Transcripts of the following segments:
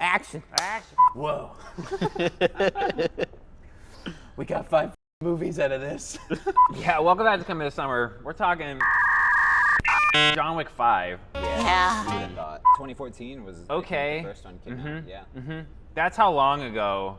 Action. Action. Whoa. We got 5 movies out of this. Yeah, welcome back to Coming to Summer. We're talking John Wick 5. Yeah. Who would have thought? 2014 was Okay. the first one came out. Yeah. That's how long ago,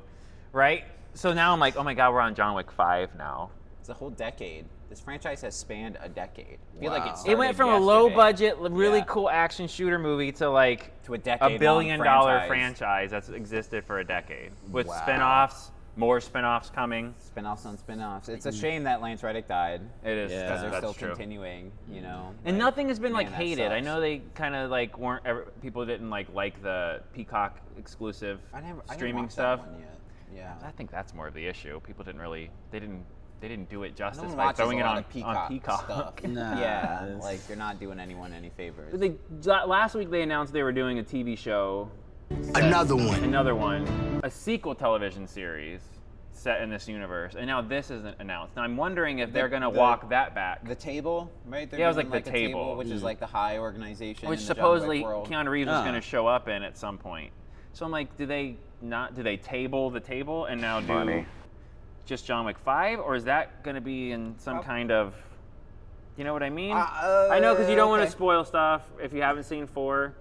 right? So now I'm like, oh my God, we're on John Wick 5 now. It's a whole decade. This franchise has spanned a decade. I feel like Wow. it started It went from a yesterday. low budget, really Yeah. cool action shooter movie to like to a decade $1 billion franchise that's existed for a decade with Wow. spin-offs, more spin-offs coming. Spin-offs on spin-offs. It's a shame that Lance Reddick died. It is, Yeah. Because they're that's still true. continuing, you know. And like, nothing has been like man, that hated. I sucks. know they kind of like weren't people didn't like the Peacock exclusive I didn't streaming watch stuff. That one yet. Yeah. I think that's more of the issue. People didn't really they didn't do it No justice one by watches throwing a it lot on of Peacock. stuff. Nah, Yeah, it's- like you're not doing anyone any favors. Last week they announced they were doing a TV show. Another one. Another one. A sequel television series set in this universe. And now this isn't announced. Now I'm wondering if they're going to walk that back. The Table, right? They're Yeah, it was doing, like The a Table. which is like the high organization. Which in the John supposedly Wick world. Keanu Reeves was Ah. going to show up in at some point. So I'm like, do they table the table and now do just John Wick 5? Or is that going to be in some kind of, you know what I mean? I know because you don't want to okay. spoil stuff if you haven't seen 4.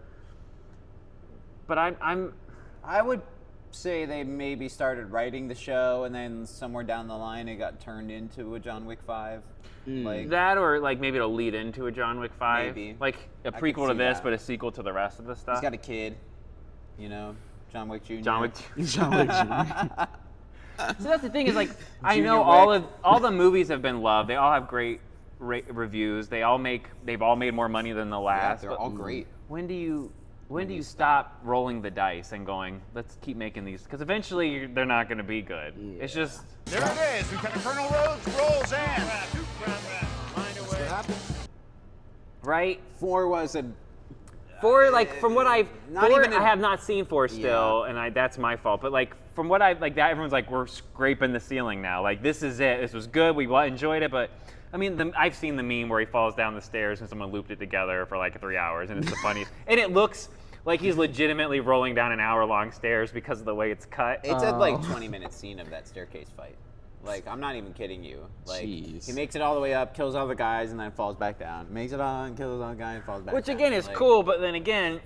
But I would say they maybe started writing the show, and then somewhere down the line it got turned into a John Wick 5. Like that, or like maybe it'll lead into a John Wick 5. Maybe. Like a could prequel to see this, that. but a sequel to the rest of the stuff. he's got a kid, you know, John Wick Jr. John Wick. John Wick Jr. So that's the thing is like I Junior know Wick. all the movies have been loved. They all have great reviews. They've all made more money than the Yeah, last. they're but all great. When do you stop rolling the dice and going, let's keep making these? Because eventually they're not going to be good. It's just There it is. Lieutenant Colonel Rhodes rolls in. right. 4 was a 4, like from what I've, not 4, even a- I have not seen 4 still, and that's my fault. But like from what I've like that, everyone's like we're scraping the ceiling now. Like this is it. This was good. We enjoyed it, but. I mean, I've seen the meme where he falls down the stairs and someone looped it together for like 3 hours, and it's the funniest. And it looks like he's legitimately rolling down an hour-long stairs because of the way it's cut. It's a like 20-minute scene of that staircase fight. Like, I'm not even kidding you. Like, Jeez. he makes it all the way up, kills all the guys, and then falls back down. Makes it all and kills all the guys and falls back Which down. again is Like, cool, but then again,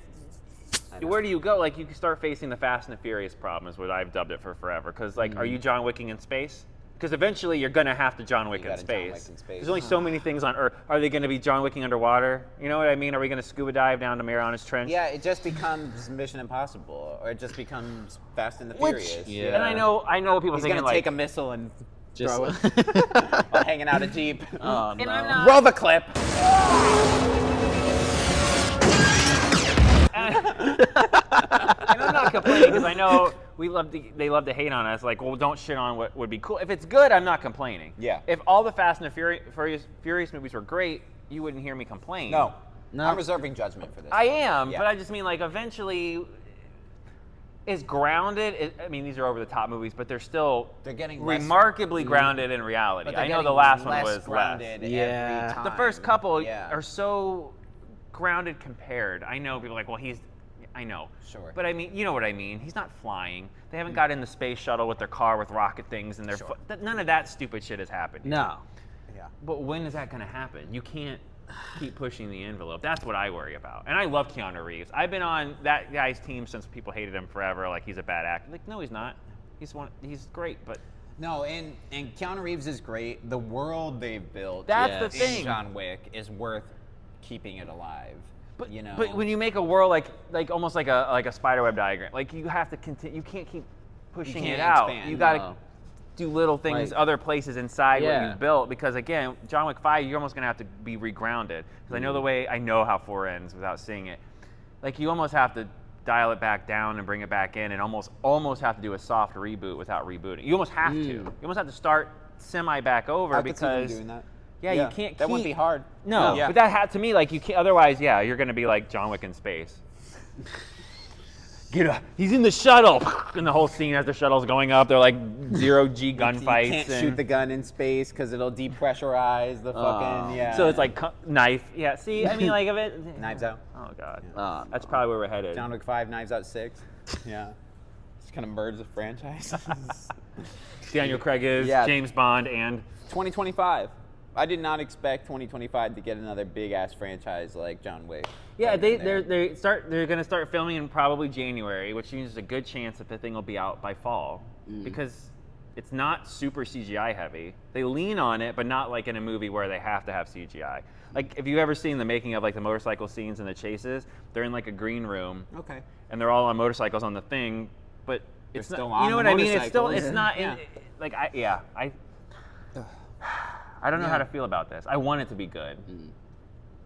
I know. where do you go? Like you can start facing the Fast and the Furious problem is what I've dubbed it for forever. Because like, are you John Wicking in space? Because eventually you're gonna have to John Wick You in gotta John Wick space. in space. There's only so many things on Earth. Are they gonna be John Wicking underwater? You know what I mean? Are we gonna scuba dive down to Marianas Trench? Yeah, it just becomes Mission Impossible, or it just becomes Fast and the Which, Furious. yeah. and I know people He's thinking gonna like, take a missile and Just throw it while hanging out a Jeep. Oh, and no. I'm not. Roll the clip. And I'm not complaining because I know they love to hate on us. Like, well, don't shit on what would be cool. If it's good, I'm not complaining. Yeah. If all the Fast and the Furious movies were great, you wouldn't hear me complain. No. No. I'm reserving judgment for this. I am, Yeah. but I just mean like eventually, is grounded. I mean, these are over the top movies, but they're still getting less- remarkably grounded in reality. But they're I know the getting last one less was grounded less. Yeah. every time. The first couple Yeah. are so grounded compared. I know people are like, well, I know. Sure. But I mean, you know what I mean. He's not flying. They haven't got in the space shuttle with their car with rocket things and their Sure. none of that stupid shit has happened. No. Yeah. But when is that going to happen? You can't keep pushing the envelope. That's what I worry about. And I love Keanu Reeves. I've been on that guy's team since people hated him forever. Like he's a bad actor. Like no, he's not. He's great, but No, and Keanu Reeves is great. The world they've built that's Yes. the in thing. John Wick is worth keeping it alive. But you know, but when you make a world like almost like a spiderweb diagram, like you have to continue. You can't keep pushing can't it out. expand, You got to no. do little things, Like- other places inside what Yeah. you've built. Because again, John Wick 5, you're almost gonna have to be regrounded. Because I know how 4 ends without seeing it. Like you almost have to dial it back down and bring it back in, and almost have to do a soft reboot without rebooting. You almost have to. You almost have to start semi back over I could see them because doing that. yeah, you can't. That wouldn't be hard. No, Yeah. but that had to me like you can't. Otherwise, yeah, you're gonna be like John Wick in space. Get up. He's in the shuttle. And the whole scene as the shuttle's going up, they're like 0G gunfights. You can't shoot the gun in space because it'll depressurize the fucking, yeah. So it's like knife. Yeah, see, I mean, like, if it. Knives Out. Oh, God. Oh, That's probably where we're headed. John Wick 5, Knives Out 6. Yeah. Just kind of merge the franchise. Daniel Craig is, Yeah. James Bond, and 2025. I did not expect 2025 to get another big ass franchise like John Wick. yeah, right in there. they're gonna start filming in probably January, which means there's a good chance that the thing will be out by fall because it's not super CGI heavy. They lean on it, but not like in a movie where they have to have CGI. Like if you've ever seen the making of like the motorcycle scenes and the chases, they're in like a green room Okay. and they're all on motorcycles on the thing, but it's They're still not, on you know the what I mean? It's still motorcycles. it's not Yeah. like I don't know how to feel about this. I want it to be good,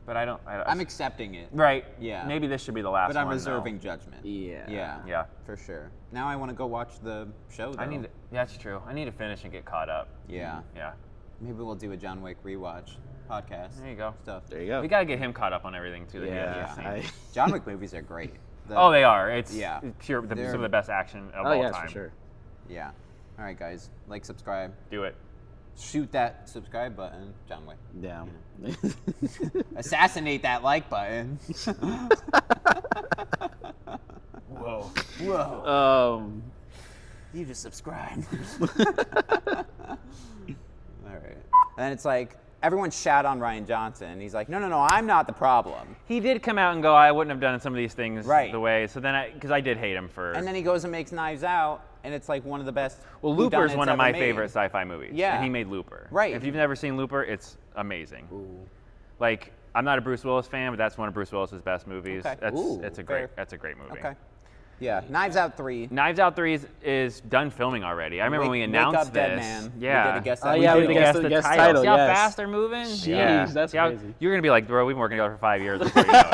but I don't. I'm accepting it. right. Yeah. Maybe this should be the last But one. I'm though. reserving judgment. Yeah. Yeah. Yeah. For sure. Now I want to go watch the show though. I need. That's true. I need to finish and get caught up. Yeah. Yeah. Maybe we'll do a John Wick rewatch podcast. There you go. Stuff. There you go. We gotta get him caught up on everything too. That he Yeah. hasn't seen. John Wick movies are great. Oh, they are. It's Yeah. pure. They're- Some of the best action of Oh, all yes, time. for sure. Yeah. All right, guys. Like, subscribe. Do it. Shoot that subscribe button, John Wick. Yeah. Assassinate that like button. Whoa. Whoa. um, You just subscribe. All right. And it's like everyone shat on Ryan Johnson. He's like, no, I'm not the problem. He did come out and go, I wouldn't have done some of these things Right. the way. So then, because I did hate him for. And then he goes and makes Knives Out, and it's like one of the best. Well, Looper's whodunits one of ever my made. favorite sci-fi movies. Yeah. And he made Looper. Right. If you've never seen Looper, it's amazing. Ooh. Like, I'm not a Bruce Willis fan, but that's one of Bruce Willis's best movies. Okay. That's Ooh, it's a fair. great movie. Okay. Yeah. Knives Out 3. Knives Out 3 is done filming already. I remember when we Wake announced Up, Dead this. Man. Yeah. We did a guess Oh, that. yeah, we we did guessed guess the the guest title. title, See how yes. fast they're moving? Jeez, that's See how- crazy. You're gonna be like, bro, we've been working together for 5 years before you know it.